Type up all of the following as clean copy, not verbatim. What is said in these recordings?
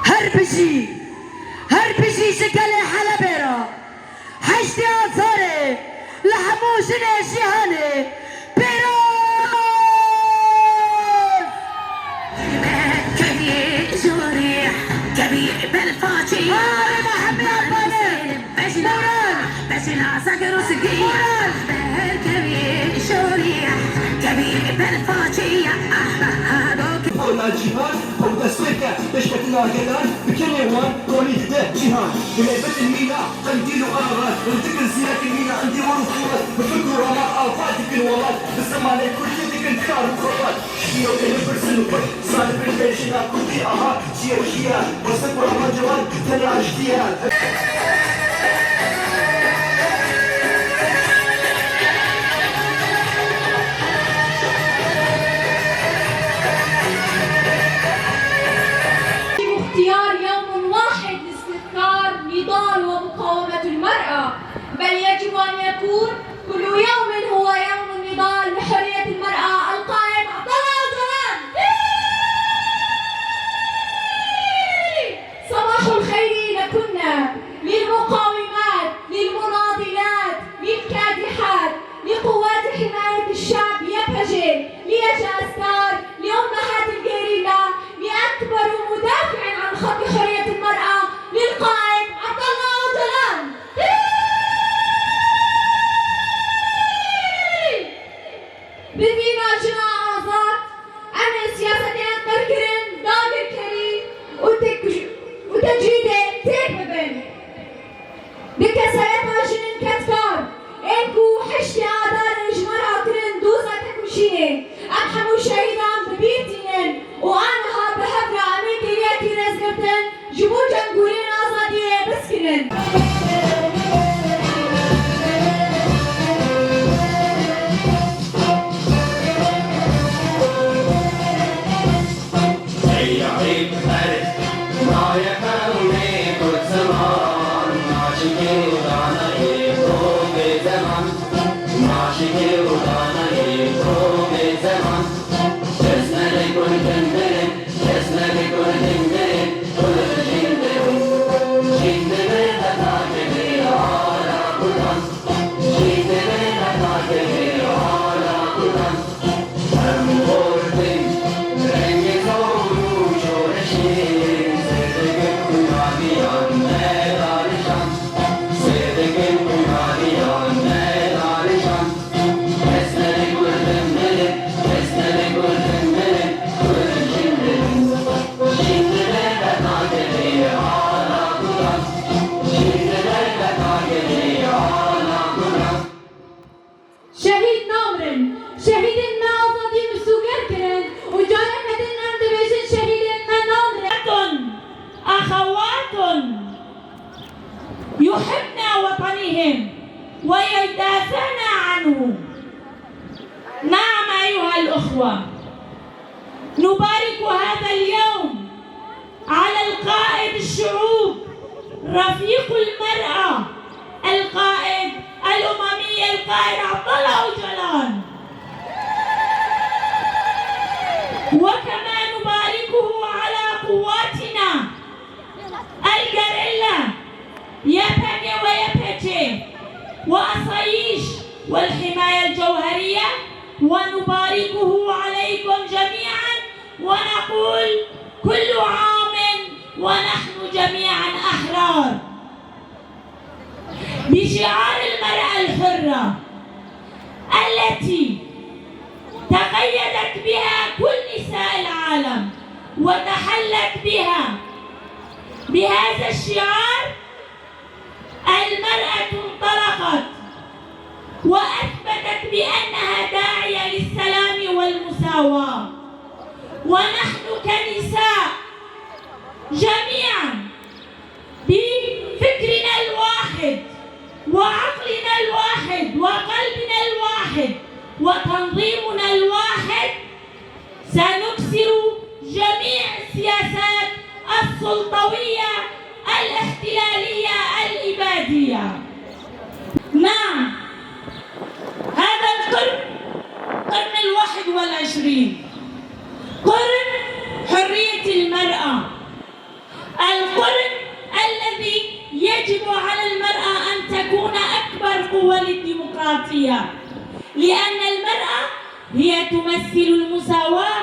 هر بشي شكل حلبيرا حشتي أنصاري لحموشني شيهاني بيروز كبير جوريح كبير بالفاتي هاري محمد أباني مورال بسنا سكر سكير كبير جوريح كبير بالفاتي لا جهان أو تسلكة تشبك ناقلان بكنيوان وليد ده جهان بلعبة المينا قنديل وآغاد وانتقل سياك المينا عندي ورفورات بفكر وما آفاتك الولاد بالزمان كل يدك انتكار وخطات شيء وكذا برسل وبر صالب البيشنا كل شيء أها شيء وشيء وصفر أما جوان تلع اجتيال اختيار يوم واحد لاستذكار نضال ومقاومة المرأة، بل يجب أن يكون كل يوم هو يوم النضال لحرية المرأة. القائد عبد الله جلال. صباح الخير لكنا، للمقاومات، للمناضلات، للكادحات، لقوات حماية الشعب يبهجي، ليجاسكار، لأمهات الجيريلا، لأكبر مدافع عن خط حرية المرأة، للقائد عبد الله جلال. بفينا جماعة آزاد أنا سياستين قركرين داغر كري وتجريدة تيك ببين بكسايتها جنين كتكار إنكو حشتي آدار إجمارها كرين دوزة تكوشيني أبحمو شهيدان ببيتين وأنها بحفرة أميكي ليكي رزقتن جمو جنقورين آزادية بسكنن. يحبن وطنهم ويدافعن عنه. نعم أيها الأخوة، نبارك هذا اليوم على القائد الشعوب رفيق المرأة القائد الأممي القائد عبد الله جلال، وكما نباركه على قواتنا الجريلة يبهني ويبهجي وأصايش والحماية الجوهرية، ونباركه عليكم جميعا ونقول كل عام ونحن جميعا أحرار. بشعار المرأة الحرة التي تقيدت بها كل نساء العالم وتحلت بها بهذا الشعار، المرأة انطلقت وأثبتت بأنها داعية للسلام والمساواة. ونحن كنساء جميعا بفكرنا الواحد وعقلنا الواحد وقلبنا الواحد وتنظيمنا الواحد سنكسر جميع السياسات السلطوية الاحتلالية الإبادية. نعم، هذا القرن 21 قرن يجب على المرأة أن تكون أكبر قوة للديمقراطية، لأن المرأة هي تمثل المساواة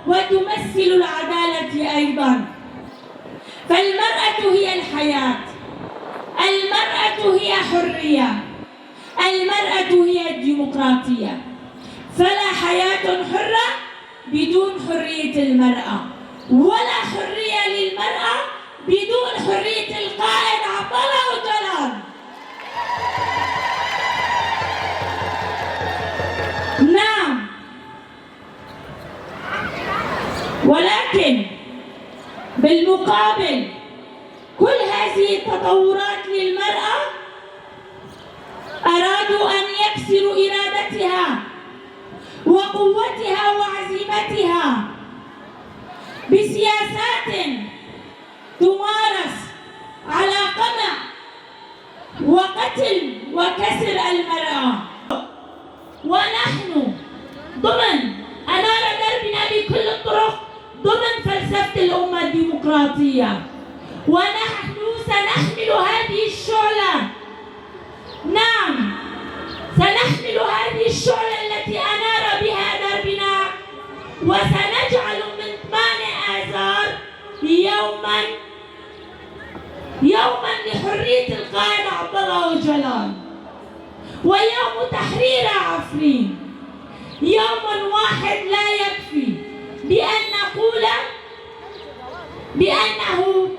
وتمثل العدالة أيضا. فالمرأة هي الحياة، المرأة هي حرية، المرأة هي الديمقراطية. فلا حياة حرة بدون حرية المرأة، ولا حرية للمرأة بدون حرية القائد عبد الله أوجلان. نعم، ولكن بالمقابل كل هذه التطورات للمرأة أرادوا أن يكسروا إرادتها وقوتها وعزيمتها بسياسات تمارس على قمع وقتل وكسر المرأة. ونحن ضمن أنار دربنا بكل الطرق ضمن فلسفة الأمة الديمقراطية، ونحن سنحمل هذه الشعلة. نعم، سنحمل هذه الشعلة التي أنار بها دربنا، وسنجعل من 8 آذار يوما لحرية القائد عبد الله أوجلان، ويوم تحرير عفرين. يوم واحد لا يكفي بأن نقول بأنه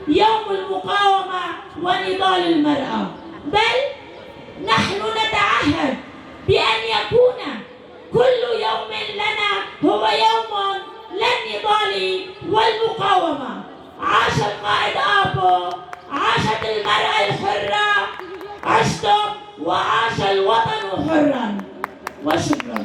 يوم المقاومة ونضال المرأة، بل نحن نتعهد بأن يكون كل يوم لنا هو يوم للنضال والمقاومة. عاش القائد آبو، عاشت المرأة الحرة، عشتم وعاش الوطن حرا. وشكرا.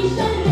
في شر